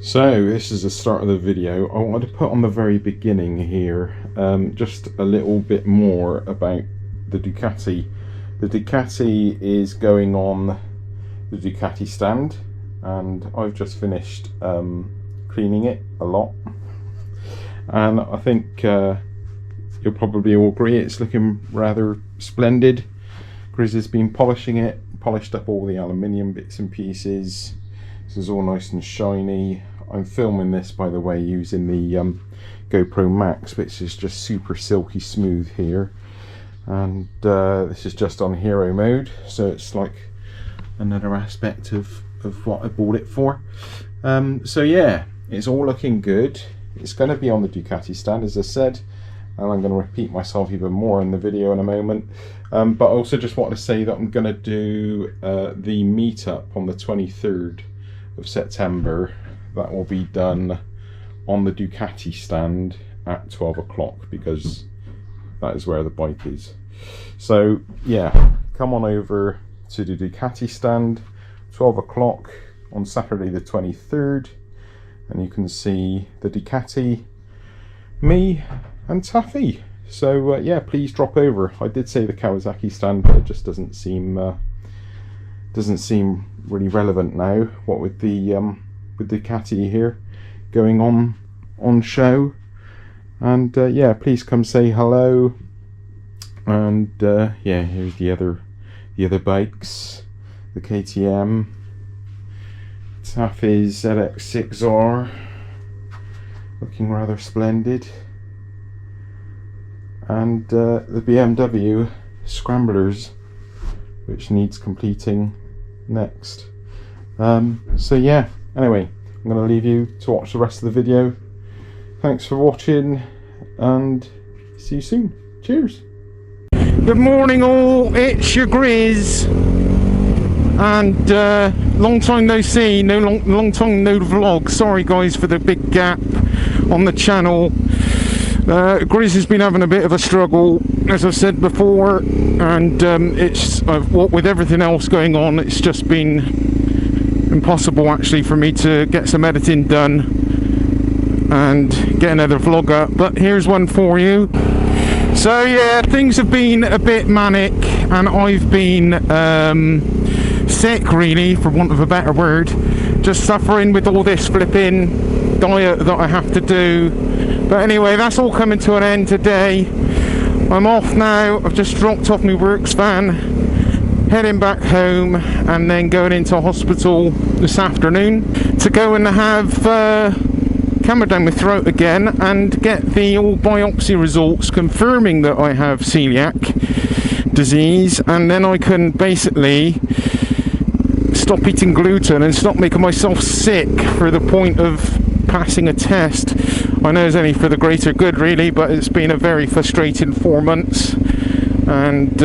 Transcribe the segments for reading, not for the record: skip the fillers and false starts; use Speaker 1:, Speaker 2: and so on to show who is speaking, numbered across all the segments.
Speaker 1: So this is the start of the video. I wanted to put on the very beginning here just a little bit more about the Ducati. The Ducati is going on the Ducati stand, and I've just finished cleaning it a lot, and I think you'll probably all agree it's looking rather splendid. Grizz has been polishing it, polished up all the aluminium bits and pieces. This is all nice and shiny. I'm filming this, by the way, using the GoPro Max, which is just super silky smooth here. And this is just on hero mode, so it's like another aspect of what I bought it for. So yeah, it's all looking good. It's going to be on the Ducati stand, as I said, and I'm going to repeat myself even more in the video in a moment. But I also just wanted to say that I'm going to do the meetup on the 23rd of September. That will be done on the Ducati stand at 12 o'clock, because that is where the bike is. So yeah, come on over to the Ducati stand, 12 o'clock on Saturday the 23rd, and you can see the Ducati, me and Taffy. So yeah, please drop over. I did say the Kawasaki stand, but it just doesn't seem really relevant now, what with the Ducati here going on show. And yeah, please come say hello. And yeah, here's the other bikes, the KTM, Taffy's LX6R, looking rather splendid, and the BMW Scramblers, which needs completing next. So yeah, anyway, I'm going to leave you to watch the rest of the video. Thanks for watching, and see you soon. Cheers. Good morning all, it's your Grizz, and long time no see, long time no vlog. Sorry guys for the big gap on the channel. Grizz has been having a bit of a struggle, as I've said before, and it's what with everything else going on, it's just been impossible actually for me to get some editing done and get another vlog up. But here's one for you. So yeah, things have been a bit manic, and I've been sick really, for want of a better word, just suffering with all this flipping diet that I have to do. But anyway, that's all coming to an end today. I'm off now. I've just dropped off my works van, heading back home, and then going into hospital this afternoon to go and have camera down my throat again and get the all biopsy results confirming that I have celiac disease, and then I can basically stop eating gluten and stop making myself sick for the point of passing a test. I know it's only for the greater good really, but it's been a very frustrating 4 months, and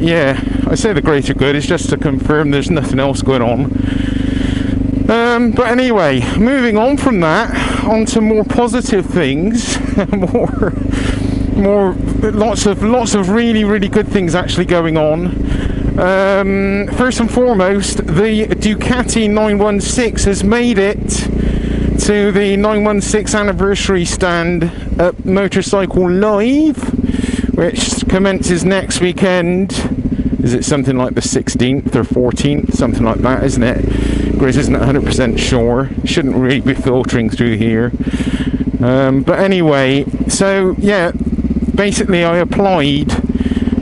Speaker 1: yeah, I say the greater good is just to confirm there's nothing else going on. But anyway, moving on from that, on to more positive things, lots of really good things actually going on. First and foremost, the Ducati 916 has made it to the 916 anniversary stand at Motorcycle Live, which commences next weekend. Is it something like the 16th or 14th, something like that, isn't it? Grizz isn't 100% sure. Shouldn't really be filtering through here. But anyway, so yeah, basically I applied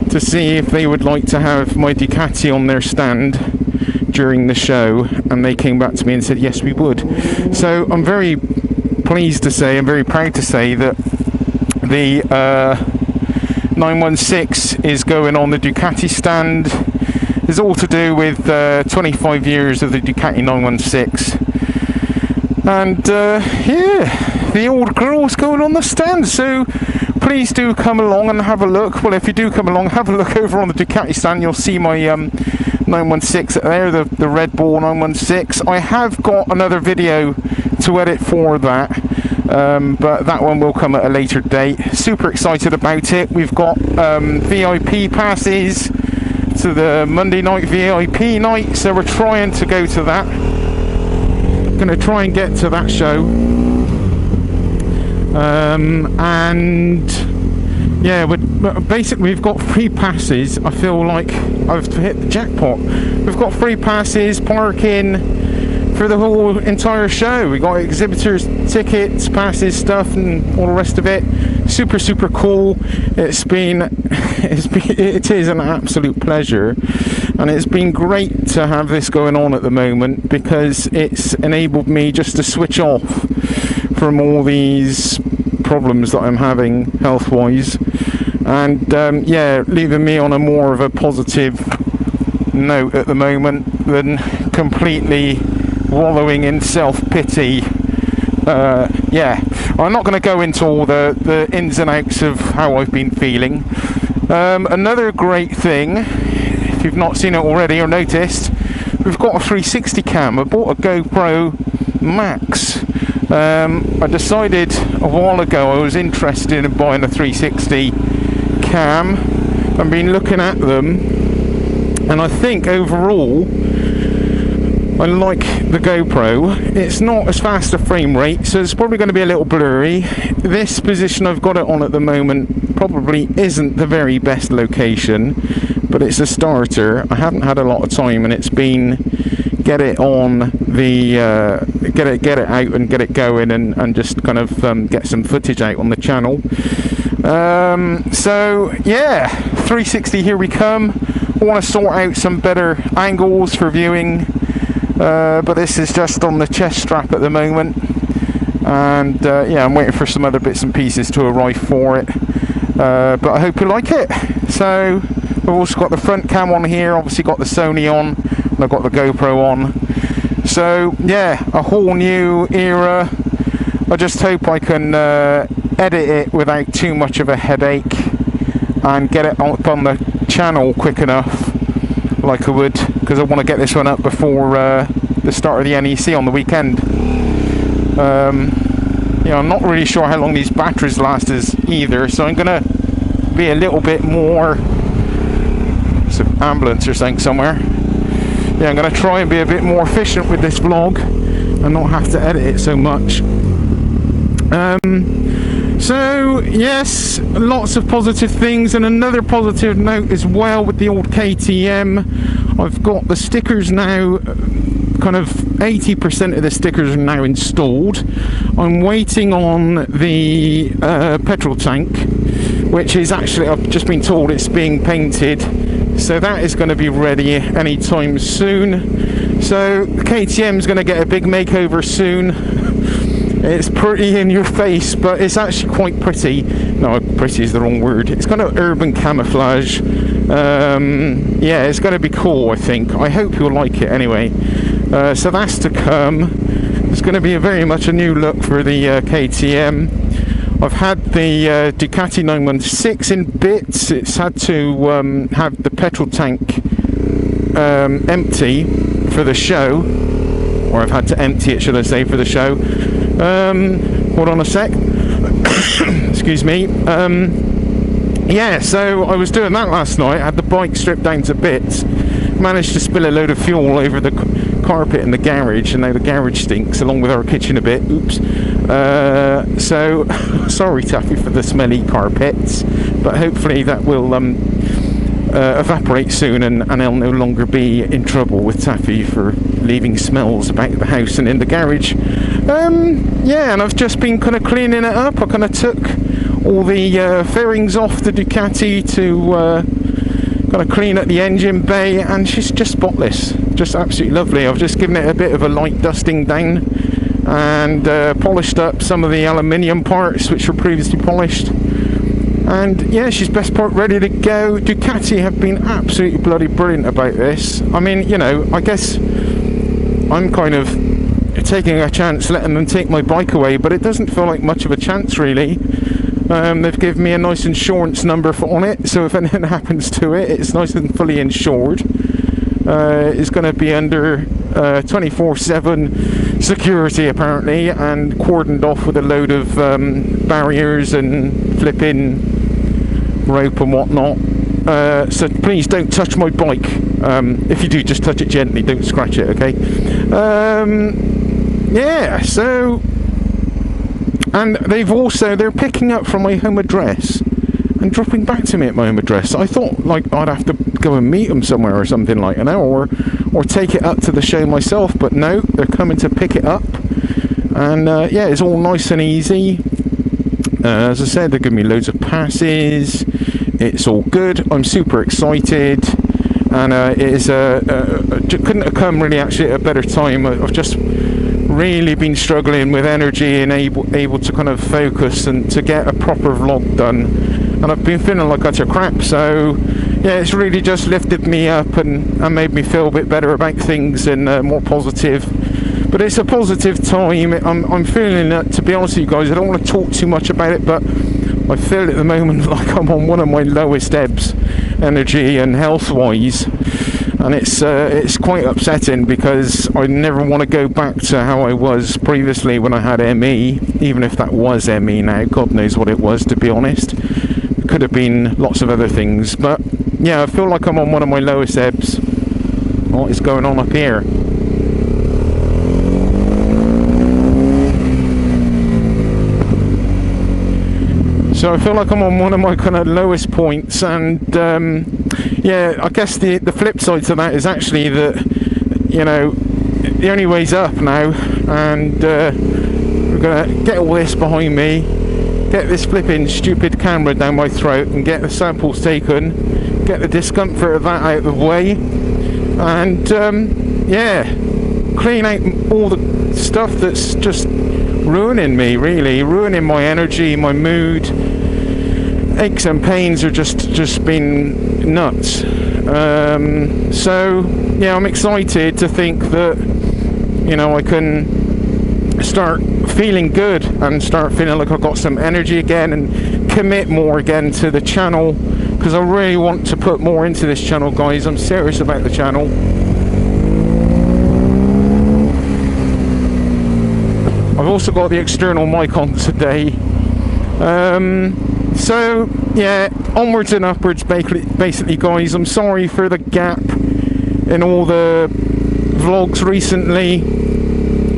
Speaker 1: to see if they would like to have my Ducati on their stand during the show, and they came back to me and said yes, we would. So I'm very pleased to say, I'm very proud to say that the 916 is going on the Ducati stand. It's all to do with 25 years of the Ducati 916, and yeah, the old girl's going on the stand. So please do come along and have a look. Well, if you do come along, have a look over on the Ducati stand. You'll see my 916 there, the Red Bull 916. I have got another video to edit for that, but that one will come at a later date. Super excited about it. We've got VIP passes to the Monday night VIP night, so we're trying to go to that. going to try and get to that show. And yeah, basically we've got free passes. I feel like I've hit the jackpot. We've got free passes, parking for the whole entire show. We got exhibitors tickets, passes, stuff, and all the rest of it. Super cool. It is an absolute pleasure, and it's been great to have this going on at the moment, because it's enabled me just to switch off from all these problems that I'm having health-wise, and yeah, leaving me on a more of a positive note at the moment than completely wallowing in self-pity. Yeah, I'm not going to go into all the ins and outs of how I've been feeling. Another great thing, if you've not seen it already or noticed, we've got a 360 cam. I bought a GoPro Max. I decided a while ago I was interested in buying a 360 cam. I've been looking at them, and I think overall I like the GoPro. It's not as fast a frame rate, so it's probably going to be a little blurry. This position I've got it on at the moment probably isn't the very best location, but it's a starter. I haven't had a lot of time, and it's been get it on the get it out and get it going, and just kind of get some footage out on the channel. So yeah, 360, here we come. I want to sort out some better angles for viewing, but this is just on the chest strap at the moment, and yeah, I'm waiting for some other bits and pieces to arrive for it, but I hope you like it. So I've also got the front cam on here, obviously got the Sony on, and I've got the GoPro on. So yeah, a whole new era. I just hope I can edit it without too much of a headache, and get it up on the channel quick enough, like I would, because I want to get this one up before the start of the NEC on the weekend. Yeah, I'm not really sure how long these batteries last us either, so I'm gonna be a little bit more. It's an ambulance or something somewhere. Yeah, I'm going to try and be a bit more efficient with this vlog and not have to edit it so much. So yes, lots of positive things, and another positive note as well with the old KTM. I've got the stickers now, kind of 80% of the stickers are now installed. I'm waiting on the petrol tank, which is actually, I've just been told it's being painted. So that is going to be ready anytime soon. So the KTM is going to get a big makeover soon. It's pretty in your face, but it's actually quite pretty. No, pretty is the wrong word. It's kind of urban camouflage. Yeah, it's going to be cool, I think. I hope you'll like it anyway. So that's to come. It's going to be very much a new look for the KTM. I've had the Ducati 916 in bits. It's had to have the petrol tank empty for the show, or I've had to empty it, should I say, for the show. Hold on a sec. Excuse me. Yeah, so I was doing that last night. I had the bike stripped down to bits. Managed to spill a load of fuel over the carpet in the garage, and now the garage stinks, along with our kitchen a bit. Oops. So sorry, Taffy, for the smelly carpets, but hopefully that will evaporate soon, and I'll no longer be in trouble with Taffy for leaving smells about the house and in the garage. Yeah, and I've just been kind of cleaning it up. I kind of took all the fairings off the Ducati to kind of clean up the engine bay, and she's just spotless, just absolutely lovely. I've just given it a bit of a light dusting down, and polished up some of the aluminium parts which were previously polished, and yeah, she's best part ready to go. Ducati have been absolutely bloody brilliant about this. I mean, you know, I guess I'm kind of taking a chance letting them take my bike away, but it doesn't feel like much of a chance really. They've given me a nice insurance number on it, so if anything happens to it, it's nice and fully insured. It's going to be under 24/7 security apparently, and cordoned off with a load of barriers and flipping rope and whatnot. So please don't touch my bike. If you do, just touch it gently, don't scratch it, okay? yeah, so, and they're picking up from my home address and dropping back to me at my home address. I thought like I'd have to go and meet them somewhere or something like that, or take it up to the show myself, but no, they're coming to pick it up. And yeah, it's all nice and easy. As I said, they're giving me loads of passes. It's all good. I'm super excited, and it is couldn't have come really actually at a better time. I've just really been struggling with energy and able to kind of focus and to get a proper vlog done, and I've been feeling like utter crap. So yeah, it's really just lifted me up and made me feel a bit better about things and more positive. But it's a positive time. I'm feeling that, to be honest with you guys, I don't want to talk too much about it, but I feel at the moment like I'm on one of my lowest ebbs, energy and health wise, and it's quite upsetting because I never want to go back to how I was previously when I had ME, even if that was ME now. God knows what it was, to be honest. It could have been lots of other things, but yeah, I feel like I'm on one of my lowest ebbs. What is going on up here? So I feel like I'm on one of my kind of lowest points, and yeah, I guess the flip side to that is actually that, you know, the only way's up now, and we're gonna get all this behind me, get this flipping stupid camera down my throat, and get the samples taken, get the discomfort of that out of the way, and yeah, clean out all the stuff that's just ruining me, really ruining my energy, my mood. Aches and pains are just been nuts. So yeah, I'm excited to think that, you know, I can start feeling good and start feeling like I've got some energy again and commit more again to the channel, because I really want to put more into this channel, guys. I'm serious about the channel. I've also got the external mic on today. So yeah, onwards and upwards basically, guys. I'm sorry for the gap in all the vlogs recently.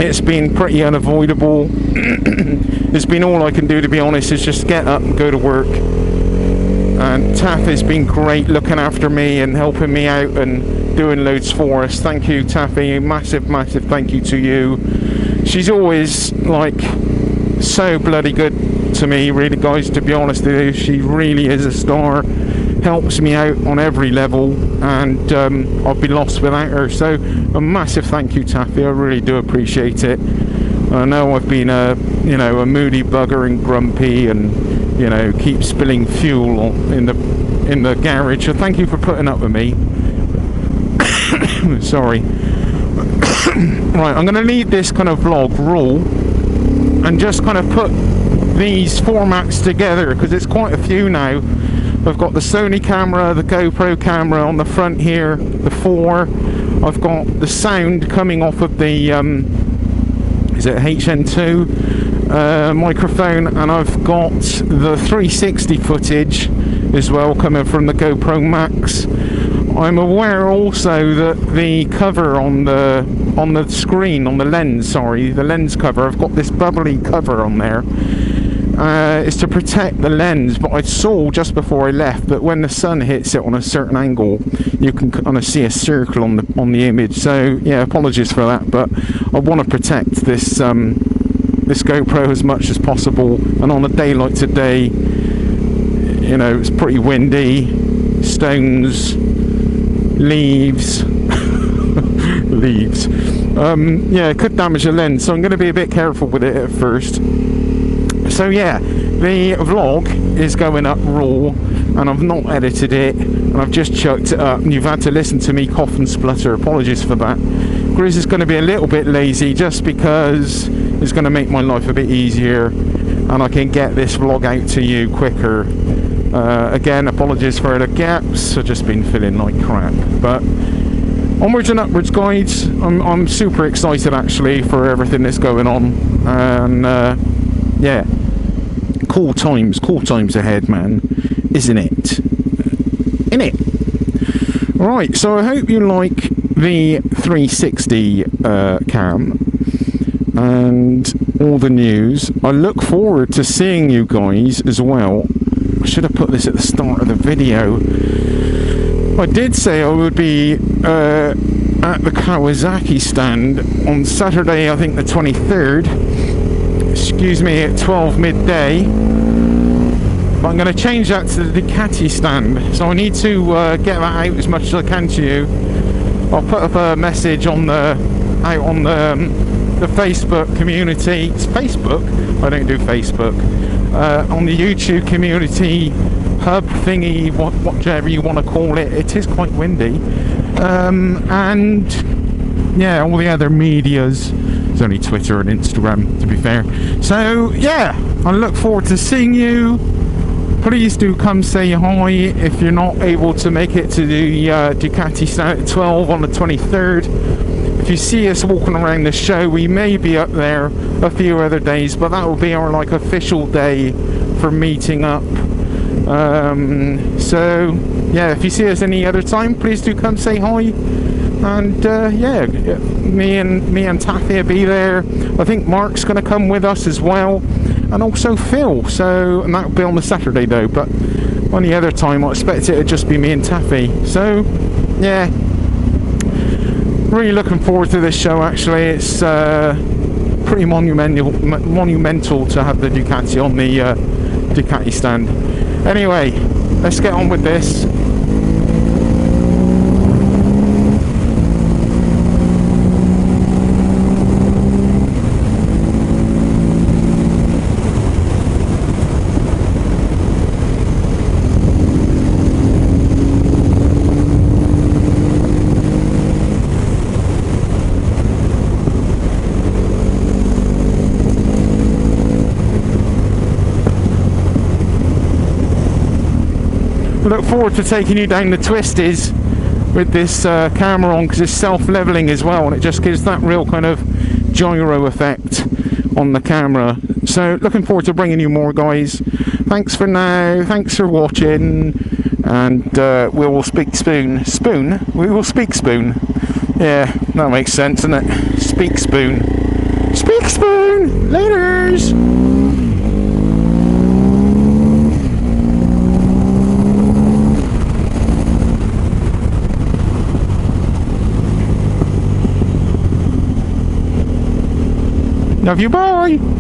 Speaker 1: It's been pretty unavoidable. It's been all I can do, to be honest, is just get up and go to work. And Taff has been great looking after me and helping me out and doing loads for us. Thank you, Taffy. Massive thank you to you. She's always like so bloody good to me, really, guys, to be honest with you. She really is a star, helps me out on every level, and I'd be lost without her. So a massive thank you, Taffy. I really do appreciate it. I know I've been a moody bugger and grumpy, and you know, keep spilling fuel in the garage, so thank you for putting up with me. Sorry. Right, I'm going to leave this kind of vlog raw and just kind of put these formats together, because it's quite a few now. I've got the Sony camera, the GoPro camera on the front here, the 4. I've got the sound coming off of the is it HN2 microphone, and I've got the 360 footage as well coming from the GoPro Max. I'm aware also that the cover on the screen, on the lens, sorry, the lens cover, I've got this bubbly cover on there. Is to protect the lens, but I saw just before I left that when the sun hits it on a certain angle, you can kind of see a circle on the image. So yeah, apologies for that, but I want to protect this this GoPro as much as possible. And on a day like today, you know, it's pretty windy, stones, leaves. Yeah, it could damage the lens, so I'm going to be a bit careful with it at first. So yeah, the vlog is going up raw, and I've not edited it, and I've just chucked it up, and you've had to listen to me cough and splutter. Apologies for that. Grizz is going to be a little bit lazy, just because it's going to make my life a bit easier, and I can get this vlog out to you quicker. Again, apologies for the gaps. I've just been feeling like crap, but onwards and upwards, guys. I'm super excited actually for everything that's going on, and yeah, cool times ahead, man, isn't it? Right, so I hope you like the 360 cam, and all the news. I look forward to seeing you guys as well. I should have put this at the start of the video. I did say I would be at the Kawasaki stand on Saturday, I think the 23rd, excuse me, at 12 midday. But I'm going to change that to the Ducati stand, so I need to get that out as much as I can to you. I'll put up a message on the Facebook community. It's Facebook? I don't do Facebook. On the YouTube community hub thingy, whatever you want to call it. It is quite windy. And yeah, all the other medias. It's only Twitter and Instagram, to be fair. So yeah, I look forward to seeing you. Please do come say hi if you're not able to make it to the Ducati stand at 12 on the 23rd. If you see us walking around the show, we may be up there a few other days, but that will be our like official day for meeting up. So yeah, if you see us any other time, please do come say hi. And yeah, me and Taffy will be there. I think Mark's going to come with us as well, and also Phil. So, and that'll be on the Saturday though. But on the other time, I expect it to just be me and Taffy. So yeah, really looking forward to this show. Actually, it's pretty monumental to have the Ducati on the Ducati stand. Anyway, let's get on with this. Look forward to taking you down the twisties with this camera on, because it's self-leveling as well, and it just gives that real kind of gyro effect on the camera. So looking forward to bringing you more, guys. Thanks for now, thanks for watching, and we will speak spoon. We will speak spoon. Yeah, that makes sense, doesn't it? Speak spoon. Speak spoon! Laters! Love you, bye!